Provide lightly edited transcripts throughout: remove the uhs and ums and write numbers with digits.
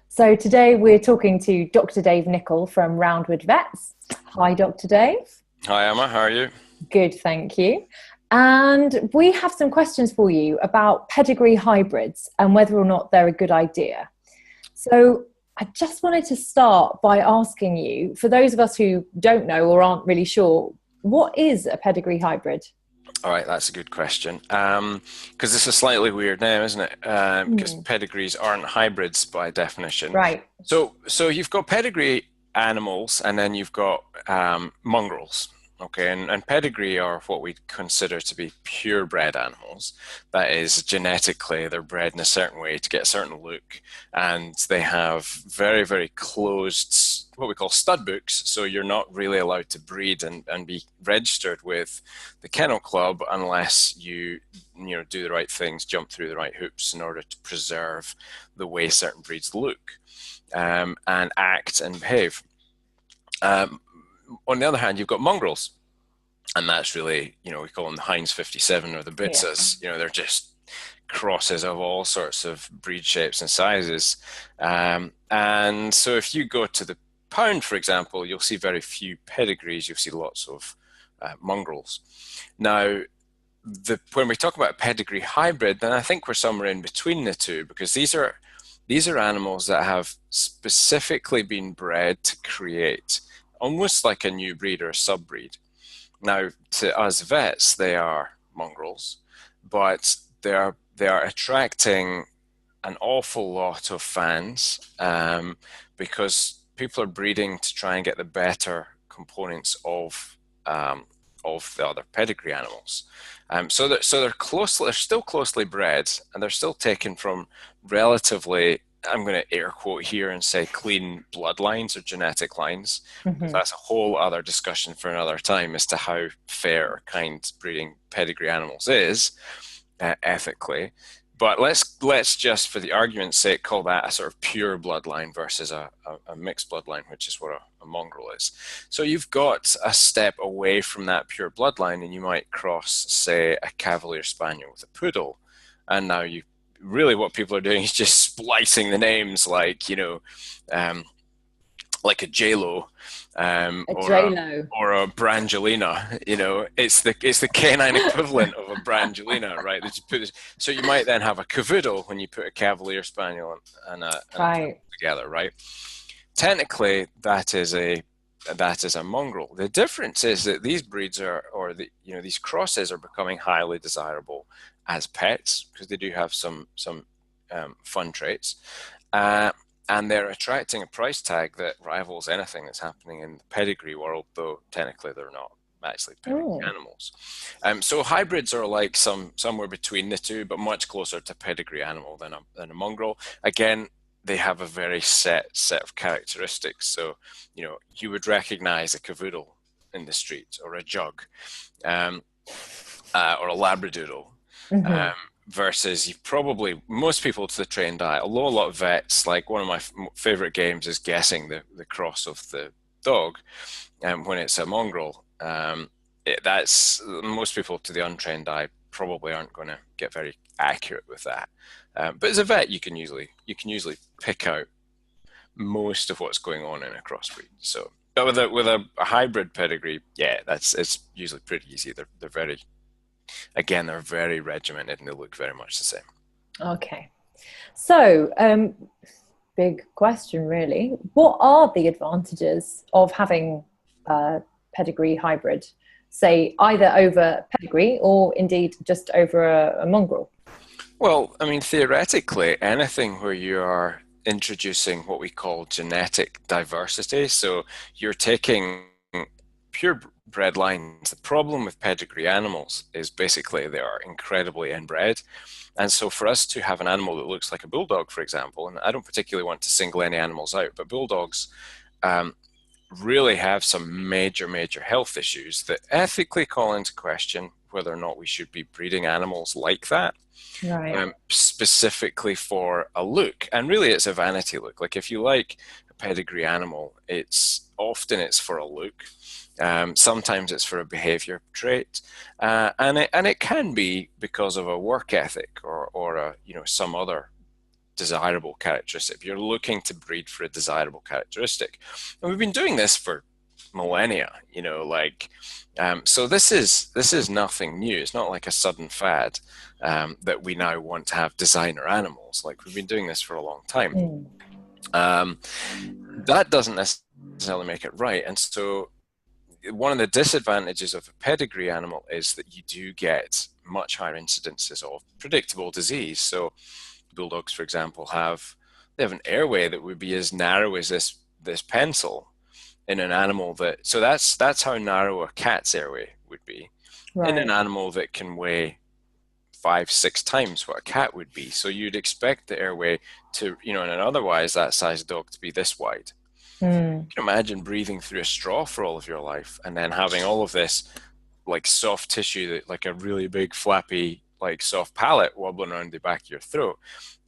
So today we're talking to Dr. Dave Nichol from Roundwood Vets. Hi, Dr. Dave. Hi Emma, how are you? Good, thank you. And we have some questions for you about pedigree hybrids and whether or not they're a good idea. So I just wanted to start by asking you, for those of us who don't know or aren't really sure, what is a pedigree hybrid? All right, that's a good question. Because it's a slightly weird name, isn't it? Because pedigrees aren't hybrids by definition. Right. So you've got pedigree animals, and then you've got mongrels. Okay, and pedigree are what we consider to be purebred animals. That is, genetically, they're bred in a certain way to get a certain look, and they have very, very closed, what we call stud books, so you're not really allowed to breed and be registered with the Kennel Club unless you do the right things, jump through the right hoops in order to preserve the way certain breeds look and act and behave. On the other hand, you've got mongrels, and that's really, we call them the Heinz 57 or the Bitsas. They're just crosses of all sorts of breed shapes and sizes. And so if you go to the pound, for example, you'll see very few pedigrees. You'll see lots of mongrels. Now, when we talk about a pedigree hybrid, then I think we're somewhere in between the two, because these are animals that have specifically been bred to create almost like a new breed or a sub-breed. Now, to us vets, they are mongrels, but they are attracting an awful lot of fans because people are breeding to try and get the better components of the other pedigree animals. So they're still closely bred, and they're still taken from relatively, I'm going to air quote here and say, clean bloodlines or genetic lines. That's a whole other discussion for another time as to how fair or kind breeding pedigree animals is ethically. But let's just, for the argument's sake, call that a sort of pure bloodline versus a mixed bloodline, which is what a mongrel is. So you've got a step away from that pure bloodline, and you might cross, say, a Cavalier Spaniel with a poodle, and now really what people are doing is just splicing the names like like a J-Lo or a Brangelina. It's the canine equivalent of a Brangelina, right? So you might then have a Cavoodle when you put a Cavalier Spaniel and a together, right? Technically, that is a mongrel. The difference is that these breeds these crosses are becoming highly desirable as pets because they do have some fun traits, and they're attracting a price tag that rivals anything that's happening in the pedigree world, though technically they're not actually pedigree animals. So hybrids are like somewhere between the two, but much closer to pedigree animal than a mongrel. Again, they have a very set of characteristics. So you would recognize a Cavoodle in the street, or a Jug, or a Labradoodle. Versus most people to the trained eye, although a lot of vets, like one of my favorite games is guessing the cross of the dog, when it's a mongrel, that's most people to the untrained eye probably aren't going to get very accurate with that. But as a vet, you can usually pick out most of what's going on in a crossbreed. So, but with a hybrid pedigree, it's usually pretty easy. They're very regimented, and they look very much the same. Okay. So, big question, really. What are the advantages of having a pedigree hybrid, say, either over pedigree or indeed just over a mongrel? Well, I mean, theoretically, anything where you are introducing what we call genetic diversity, so you're taking purebred lines. The problem with pedigree animals is basically they are incredibly inbred. And so for us to have an animal that looks like a bulldog, for example, and I don't particularly want to single any animals out, but bulldogs really have some major health issues that ethically call into question whether or not we should be breeding animals like that. Right. Specifically for a look. And really it's a vanity look. Like if you like a pedigree animal, it's for a look. Sometimes it's for a behavior trait, and it can be because of a work ethic or some other desirable characteristic. You're looking to breed for a desirable characteristic. And we've been doing this for millennia, you know, like, so this is nothing new. It's not like a sudden fad that we now want to have designer animals. Like, we've been doing this for a long time. That doesn't necessarily make it right. And so one of the disadvantages of a pedigree animal is that you do get much higher incidences of predictable disease. So bulldogs, for example, have an airway that would be as narrow as this pencil in an animal that, so that's how narrow a cat's airway would be in an animal that can weigh 5-6 times what a cat would be. So you'd expect the airway to, you know, in an otherwise that size dog to be this wide. You can imagine breathing through a straw for all of your life and then having all of this like soft tissue, that like a really big flappy like soft palate wobbling around the back of your throat.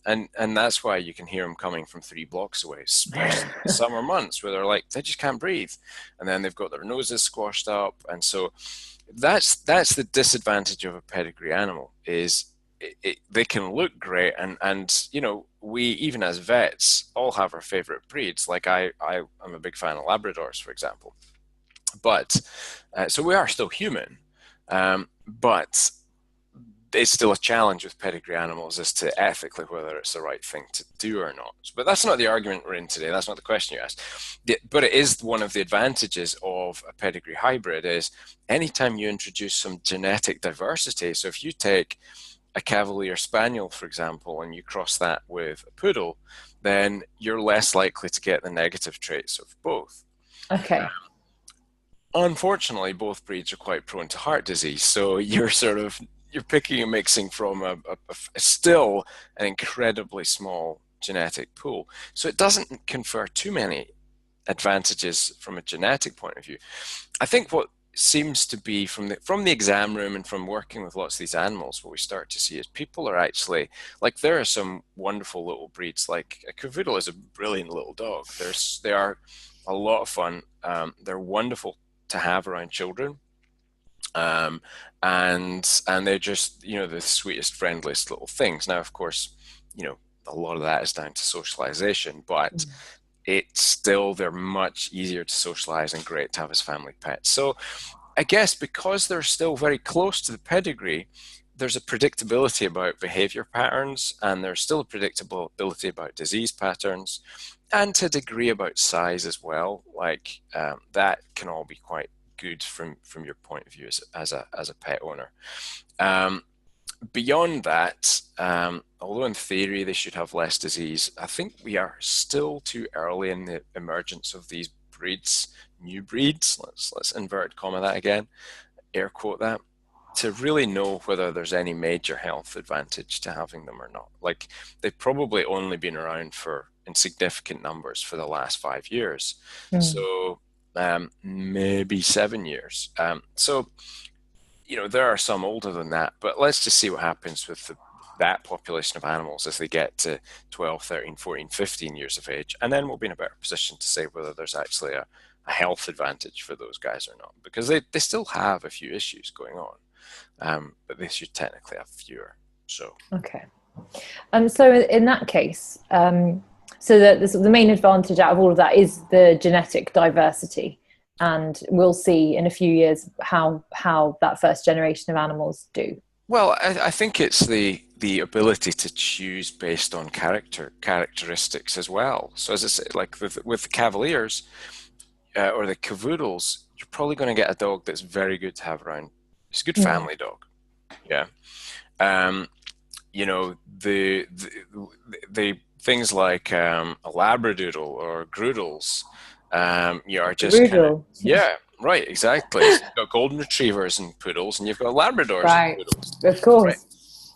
And that's why you can hear them coming from 3 blocks away, especially in the summer months where they're like, they just can't breathe. And then they've got their noses squashed up. And so that's the disadvantage of a pedigree animal, is they can look great. And you know, we, even as vets, all have our favorite breeds. Like I'm a big fan of Labradors, for example. But so we are still human, but it's still a challenge with pedigree animals as to ethically whether it's the right thing to do or not. But that's not the argument we're in today. That's not the question you asked. But it is one of the advantages of a pedigree hybrid, is anytime you introduce some genetic diversity. So if you take a Cavalier Spaniel, for example, and you cross that with a poodle, then you're less likely to get the negative traits of both. Okay. Unfortunately, both breeds are quite prone to heart disease. So you're picking and mixing from a still an incredibly small genetic pool. So it doesn't confer too many advantages from a genetic point of view. I think what seems to be from the exam room and from working with lots of these animals, what we start to see is people are actually, like, there are some wonderful little breeds. Like a Cavoodle is a brilliant little dog. They are a lot of fun. They're wonderful to have around children. And they're just, you know, the sweetest, friendliest little things. Now, of course, you know, a lot of that is down to socialization, but it's still, they're much easier to socialize and great to have as family pets. So I guess because they're still very close to the pedigree, there's a predictability about behavior patterns, and there's still a predictability about disease patterns, and to a degree about size as well. Like that can all be quite good from your point of view as a pet owner. Beyond that, although in theory they should have less disease, I think we are still too early in the emergence of these breeds, new breeds. Let's invert comma that again, air quote that, to really know whether there's any major health advantage to having them or not. Like, they've probably only been around in significant numbers for the last 5 years. So maybe 7 years. So, you know, there are some older than that, but let's just see what happens with that population of animals as they get to 12, 13, 14, 15 years of age. And then we'll be in a better position to say whether there's actually a health advantage for those guys or not, because they still have a few issues going on, but they should technically have fewer. So. Okay. So in that case, so the main advantage out of all of that is the genetic diversity, and we'll see in a few years how that first generation of animals do. Well, I think it's the ability to choose based on characteristics as well. So as I say, like with the Cavaliers or the Cavoodles, you're probably going to get a dog that's very good to have around. It's a good family dog. Yeah. You know, the things like a Labradoodle or Groodles, you are just yeah, right, exactly. So you've got golden retrievers and poodles, and you've got Labradors and poodles. Of course.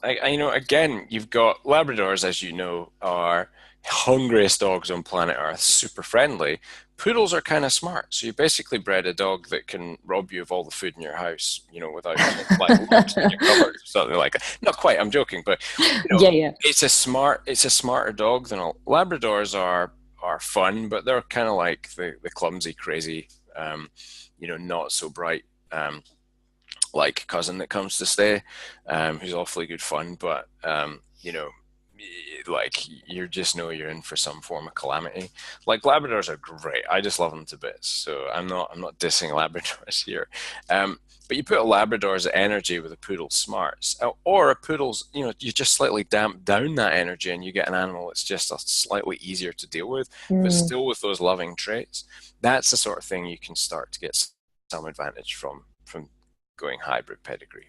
Right. You know, again, you've got Labradors, as you know, are hungriest dogs on planet Earth, super friendly. Poodles are kind of smart, so you basically bred a dog that can rob you of all the food in your house, you know, without like in your cupboard, something like that. Not quite, I'm joking, but you know, it's a smarter dog than all. Labradors are fun, but they're kind of like the clumsy, crazy, you know, not so bright, like cousin that comes to stay, who's awfully good fun, but you know, like you just know you're in for some form of calamity. Like Labradors are great. I just love them to bits. So I'm not dissing Labradors here. But you put a Labrador's energy with a Poodle's smarts, or a Poodle's, you just slightly damp down that energy and you get an animal that's just a slightly easier to deal with, but Mm. still with those loving traits. That's the sort of thing you can start to get some advantage from going hybrid pedigree.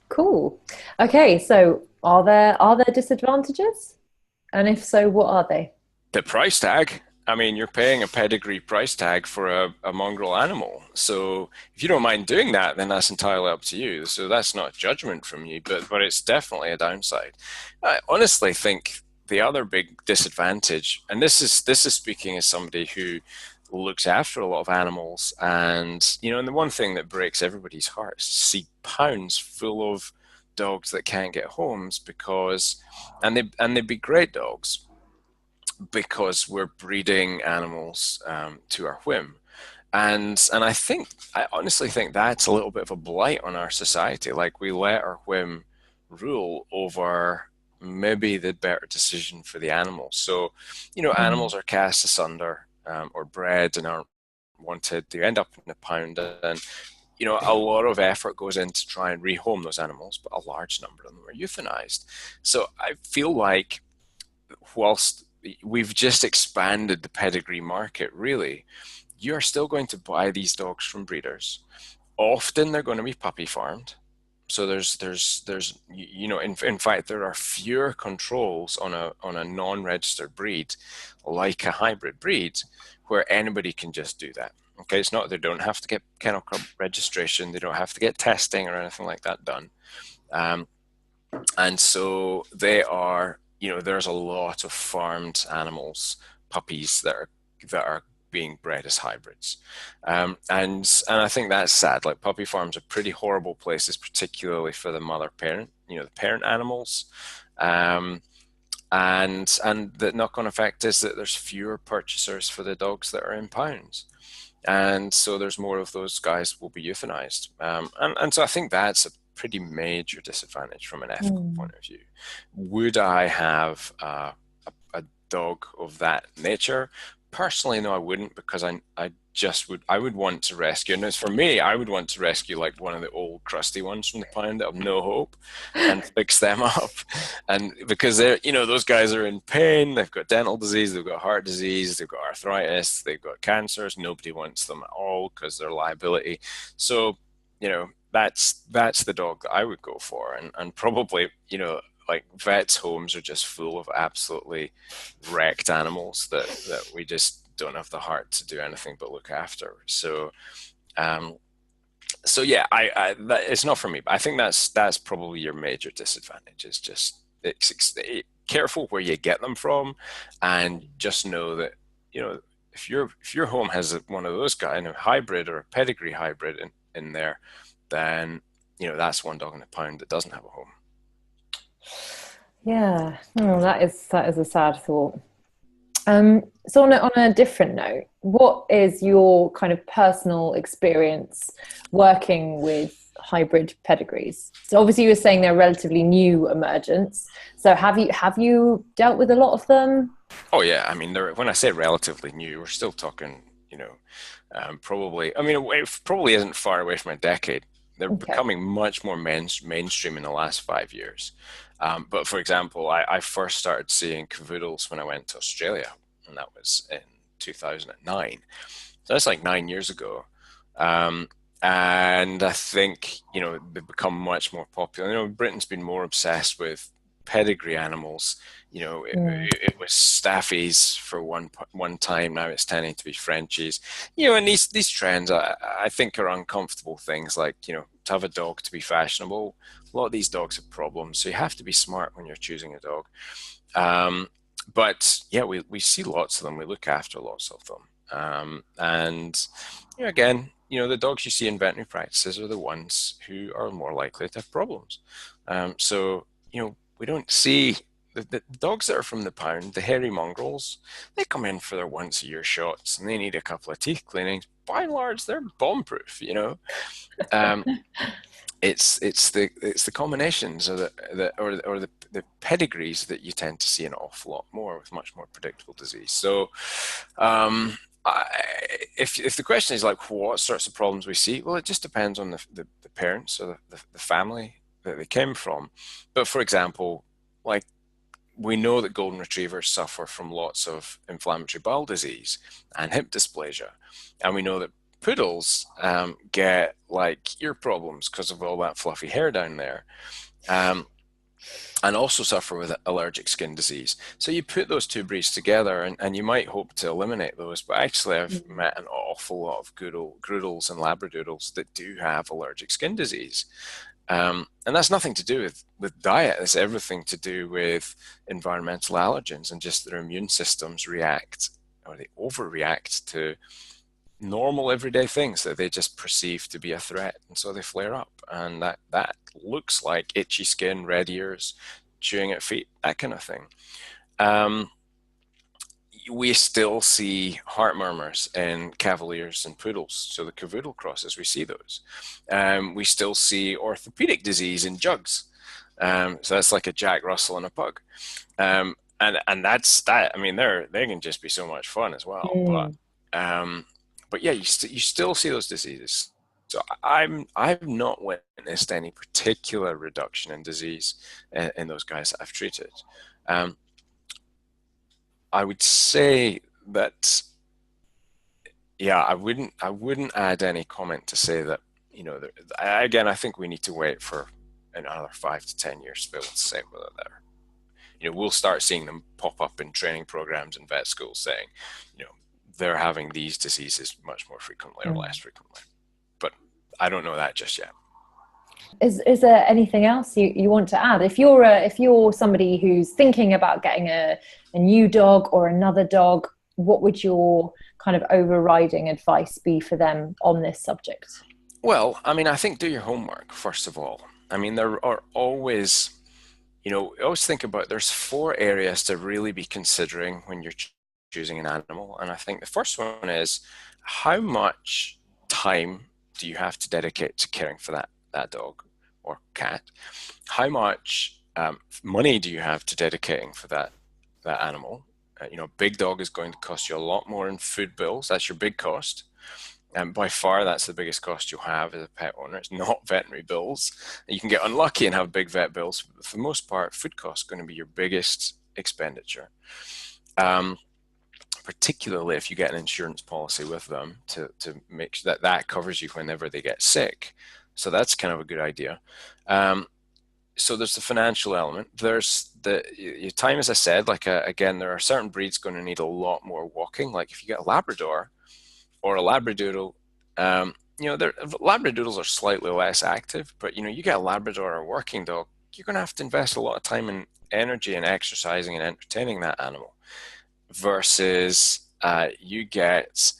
Cool. Okay, so are there disadvantages? And if so, what are they? The price tag. I mean, you're paying a pedigree price tag for a mongrel animal. So if you don't mind doing that, then that's entirely up to you. So that's not judgment from you, but it's definitely a downside. I honestly think the other big disadvantage, and this is speaking as somebody who looks after a lot of animals, and the one thing that breaks everybody's hearts is to see pounds full of dogs that can't get homes because, and they'd be great dogs because we're breeding animals to our whim. And I honestly think that's a little bit of a blight on our society. Like we let our whim rule over maybe the better decision for the animals. So, Mm. animals are cast asunder or bred and aren't wanted. They end up in the pound, and a lot of effort goes in to try and rehome those animals, but a large number of them are euthanized. So I feel like whilst we've just expanded the pedigree market, really, you're still going to buy these dogs from breeders. Often they're going to be puppy farmed. So in fact, there are fewer controls on a non-registered breed, like a hybrid breed, where anybody can just do that. Okay, it's not they don't have to get kennel club registration, they don't have to get testing or anything like that done. Um, and so there's a lot of farmed animals, puppies that are being bred as hybrids. And I think that's sad. Like puppy farms are pretty horrible places, particularly for the mother parent, the parent animals. Um, and the knock-on effect is that there's fewer purchasers for the dogs that are in pounds. And so there's more of those guys will be euthanized. And so I think that's a pretty major disadvantage from an ethical Mm. point of view. Would I have a dog of that nature? Personally, no, I wouldn't, because I would want to rescue, and as for me, I would want to rescue like one of the old crusty ones from the pound that have no hope and fix them up. And because those guys are in pain, they've got dental disease, they've got heart disease, they've got arthritis, they've got cancers. Nobody wants them at all because they're a liability. So, that's the dog that I would go for. And probably, like vets' homes are just full of absolutely wrecked animals that we just don't have the heart to do anything but look after. Um, so yeah, it's not for me. But I think that's probably your major disadvantage. Is just careful where you get them from, and just know that if your home has one of those guys, a hybrid or a pedigree hybrid in there, then that's one dog in a pound that doesn't have a home. Yeah, oh, that is a sad thought. So on a different note, what is your kind of personal experience working with hybrid pedigrees? So obviously you were saying they're relatively new emergence. So have you dealt with a lot of them? Oh yeah, I mean, when I say relatively new, we're still talking, probably. I mean, it probably isn't far away from a decade. They're Okay. becoming much more mainstream in the last 5 years. But for example, I first started seeing cavoodles when I went to Australia, and that was in 2009. So that's like 9 years ago. Um, and I think, they've become much more popular. Britain's been more obsessed with pedigree animals. Mm. It was staffies for one time. Now it's tending to be Frenchies. And these trends, I think, are uncomfortable things. Like, to have a dog to be fashionable. A lot of these dogs have problems, so you have to be smart when you're choosing a dog. But yeah, we see lots of them. We look after lots of them. And again, the dogs you see in veterinary practices are the ones who are more likely to have problems. So we don't see the dogs that are from the pound, the hairy mongrels. They come in for their once a year shots, and they need a couple of teeth cleanings. By and large, they're bomb proof. Um, it's the combinations or the the pedigrees that you tend to see an awful lot more with much more predictable disease. So if the question is like what sorts of problems we see, well, it just depends on the parents or the family that they came from. But for example, like we know that golden retrievers suffer from lots of inflammatory bowel disease and hip dysplasia, and we know that poodles get like ear problems because of all that fluffy hair down there. And also suffer with allergic skin disease. So you put those two breeds together and you might hope to eliminate those, but actually I've met an awful lot of good old Groodles and Labradoodles that do have allergic skin disease. And that's nothing to do with diet, it's everything to do with environmental allergens and just their immune systems react, or they overreact to normal everyday things that they just perceive to be a threat, and so they flare up, and that looks like itchy skin, red ears, chewing at feet, that kind of thing. We still see heart murmurs in Cavaliers and Poodles, so the Cavoodle crosses, we see those. We still see orthopedic disease in Jugs, so that's like a Jack Russell and a pug, and that's that. I mean, they can just be so much fun as well, but yeah, you still see those diseases. So I've not witnessed any particular reduction in disease in those guys that I've treated. I would say that, yeah, I wouldn't add any comment to say that, you know, again, I think we need to wait for another 5 to 10 years to be able to say whether they're, you know, we'll start seeing them pop up in training programs and vet schools saying, you know, they're having these diseases much more frequently or less frequently. But I don't know that just yet. Is there anything else you want to add? If you're somebody who's thinking about getting a new dog or another dog, what would your kind of overriding advice be for them on this subject? Well, I mean, I think do your homework, first of all. I mean, there are always, you know, always think about there's 4 areas to really be considering when you're choosing an animal. And I think the first one is how much time do you have to dedicate to caring for that dog or cat? How much money do you have to dedicating for that animal? You know, big dog is going to cost you a lot more in food bills. That's your big cost. And by far, that's the biggest cost you'll have as a pet owner. It's not veterinary bills. You can get unlucky and have big vet bills, but for the most part, food costs are going to be your biggest expenditure. Particularly if you get an insurance policy with them to make sure that covers you whenever they get sick. So that's kind of a good idea. So there's the financial element. There's your time, as I said, like again, there are certain breeds going to need a lot more walking. Like if you get a Labrador or a Labradoodle, you know, Labradoodles are slightly less active, but you know, you get a Labrador or a working dog, you're going to have to invest a lot of time and energy in exercising and entertaining that animal. Versus you get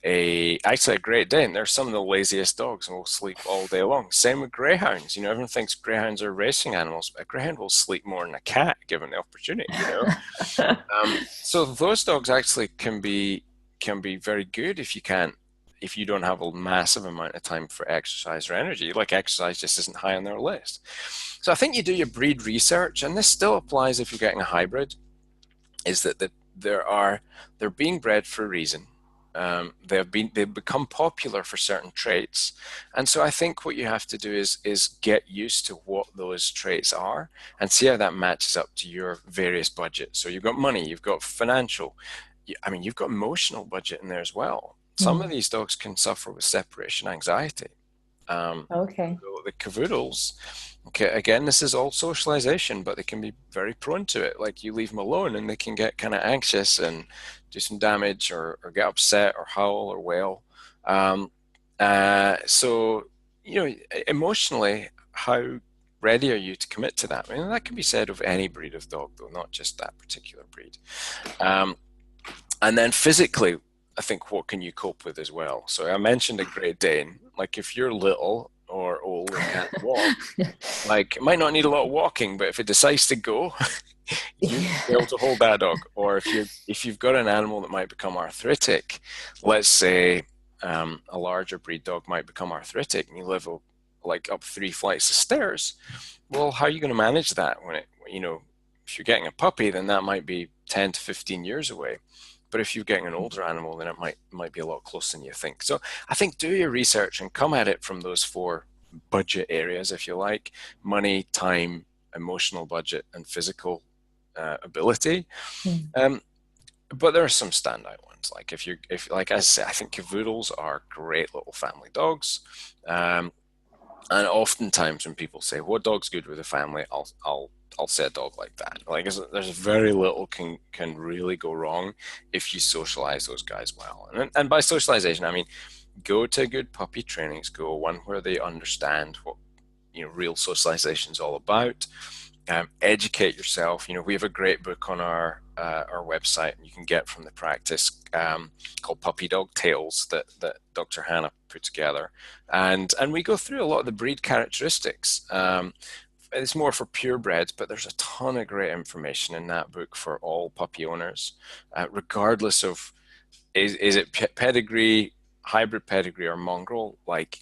actually a Great Dane. They're some of the laziest dogs and will sleep all day long. Same with greyhounds. You know, everyone thinks greyhounds are racing animals, but a greyhound will sleep more than a cat given the opportunity. You know, so those dogs actually can be very good if you don't have a massive amount of time for exercise or energy. Like exercise just isn't high on their list. So I think you do your breed research, and this still applies if you're getting a hybrid. Is that they're being bred for a reason. They've become popular for certain traits, and so I think what you have to do is get used to what those traits are and see how that matches up to your various budgets. So you've got money, you've got financial, I mean, you've got emotional budget in there as well. Some of these dogs can suffer with separation anxiety. Okay. The Cavoodles, okay, again, this is all socialization, but they can be very prone to it. Like you leave them alone and they can get kind of anxious and do some damage or get upset or howl or wail. So, you know, emotionally, how ready are you to commit to that? I mean, that can be said of any breed of dog, though, not just that particular breed. And then physically, I think what can you cope with as well? So I mentioned a Great Dane. Like if you're little or old and can't walk, like it might not need a lot of walking, but if it decides to go, you'll be able to hold that dog. Or if you've got an animal that might become arthritic, let's say a larger breed dog might become arthritic and you live like up 3 flights of stairs. Well, how are you going to manage that you know, if you're getting a puppy, then that might be 10 to 15 years away. But if you're getting an older animal, then it might be a lot closer than you think. So I think do your research and come at it from those 4 budget areas, if you like: money, time, emotional budget, and physical ability. But there are some standout ones. Like if like I say, I think cavoodles are great little family dogs. And oftentimes when people say, "What dog's good with a family?" I'll say a dog like that. Like there's very little can really go wrong if you socialize those guys well. And by socialization, I mean go to good puppy trainings. Go one where they understand what real socialization is all about. Educate yourself. We have a great book on our website, and you can get from the practice called Puppy Dog Tales that Dr. Hannah put together, and we go through a lot of the breed characteristics. It's more for purebreds, but there's a ton of great information in that book for all puppy owners, regardless of is it pedigree, hybrid pedigree, or mongrel. Like,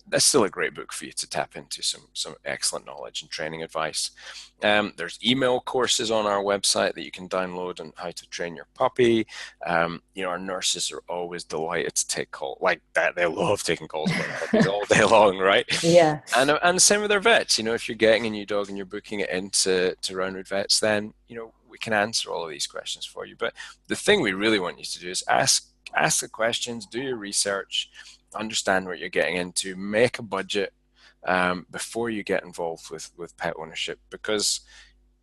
that's still a great book for you to tap into some excellent knowledge and training advice. There's email courses on our website that you can download on how to train your puppy. Our nurses are always delighted to take calls like that. They love taking calls about puppies all day long, right? Yeah. And same with their vets. If you're getting a new dog and you're booking it into Roundwood Vets, then we can answer all of these questions for you. But the thing we really want you to do is ask the questions, do your research, understand what you're getting into, make a budget before you get involved with pet ownership, because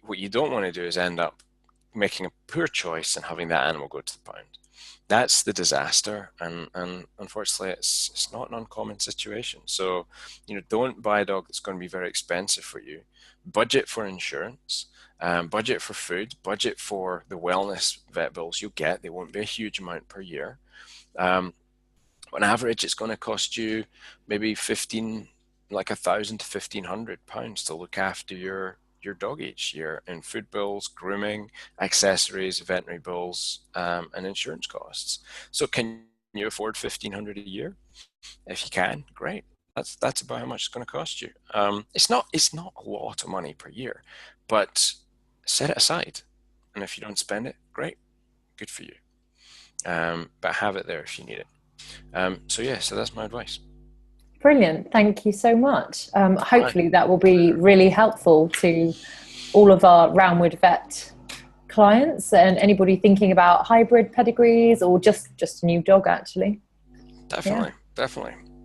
what you don't want to do is end up making a poor choice and having that animal go to the pound. That's the disaster, and unfortunately it's not an uncommon situation. So don't buy a dog that's going to be very expensive for you. Budget for insurance, budget for food, budget for the wellness vet bills you'll get. They won't be a huge amount per year. On average, it's going to cost you maybe £1,000 to £1,500 to look after your dog each year in food bills, grooming, accessories, veterinary bills, and insurance costs. So can you afford £1,500 a year? If you can, great. That's about how much it's going to cost you. It's not a lot of money per year, but set it aside. And if you don't spend it, great, good for you. But have it there if you need it. So that's my advice. Brilliant. Thank you so much. Hopefully that will be really helpful to all of our Roundwood Vet clients and anybody thinking about hybrid pedigrees or just a new dog, actually. Definitely.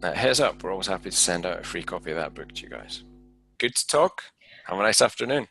Heads up, we're always happy to send out a free copy of that book to you guys. Good to talk. Have a nice afternoon.